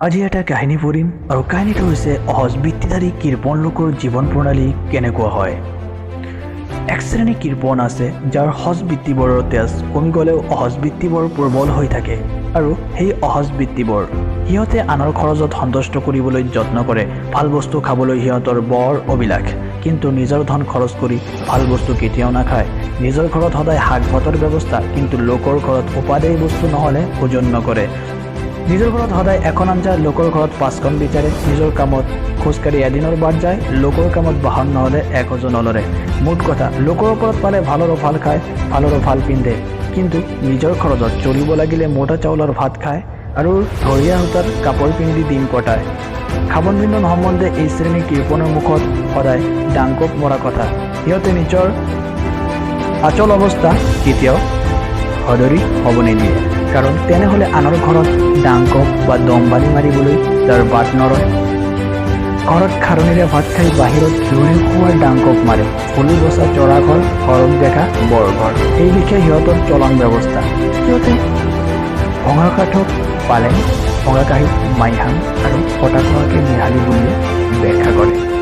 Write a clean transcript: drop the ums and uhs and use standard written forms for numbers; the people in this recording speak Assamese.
আজি এটা কাহিনী পঢ়িম আৰু কাহিনীটো হৈছে অহজ বৃত্তিধাৰী কৃপণ লোকৰ জীৱন প্ৰণালী কেনেকুৱা হয়। এক শ্ৰেণী কৃপণ আছে যাৰ সহজ বৃত্তিবোৰৰ তেজ কমি গ'লেও অহজ বৃত্তিবোৰ প্ৰবল হৈ থাকে আৰু সেই অহজ বৃত্তিবোৰ সিহঁতে আনৰ খৰচত সন্তুষ্ট কৰিবলৈ যত্ন কৰে। ভাল বস্তু খাবলৈ সিহঁতৰ বৰ অভিলাষ, কিন্তু নিজৰ ধন খৰচ কৰি ভাল বস্তু কেতিয়াও নাখায়। নিজৰ ঘৰত সদায় শাক ভাতৰ ব্যৱস্থা, কিন্তু লোকৰ ঘৰত উপাদেয় বস্তু নহ'লে ভোজন নকৰে। নিজৰ ঘৰত সদায় এখন আঞ্জা, লোকৰ ঘৰত 5খন বিচাৰে। নিজৰ কামত খোজকাঢ়ি এদিনৰ বাট যায়, লোকৰ কামত বাহন নহ'লে একোজন নলৰে। মুঠ কথা, লোকৰ ওপৰত পালে ভালৰো ভাল খায়, ভালৰো ভাল পিন্ধে, কিন্তু নিজৰ খৰচত চলিব লাগিলে মোটা চাউলৰ ভাত খায় আৰু ধৰিয়া সূতাৰ কাপোৰ পিন্ধি দিন কটায়। খাবন পিন্ধন সম্বন্ধে এই শ্ৰেণীৰ কৃপণৰ মুখত সদায় ডাংকোপ মৰা কথা। সিহঁতে নিজৰ আচল অৱস্থা কেতিয়াও সদৰি হ'ব নিদিয়ে, কাৰণ তেনেহ'লে আনৰ ঘৰত ডাংকপ বা দমবালি মাৰিবলৈ তাৰ বাট নৰয়। ঘৰত খাৰণিৰে ভাত খাই বাহিৰত ঘিউৰি খোৱাৰ ডাংকপ মাৰে। ফুলি বচা চৰা ঘৰ, ঘৰত দেখা বৰ ঘৰ, এই বিষয়ে সিহঁতৰ চলন ব্যৱস্থা। সিহঁতে ভঙা কাঠক পালেং, ভঙা কাঁহীত মাইহাং আৰু ফটা খোৱাকে মিহালি বুলিয়ে ব্যাখ্যা কৰে।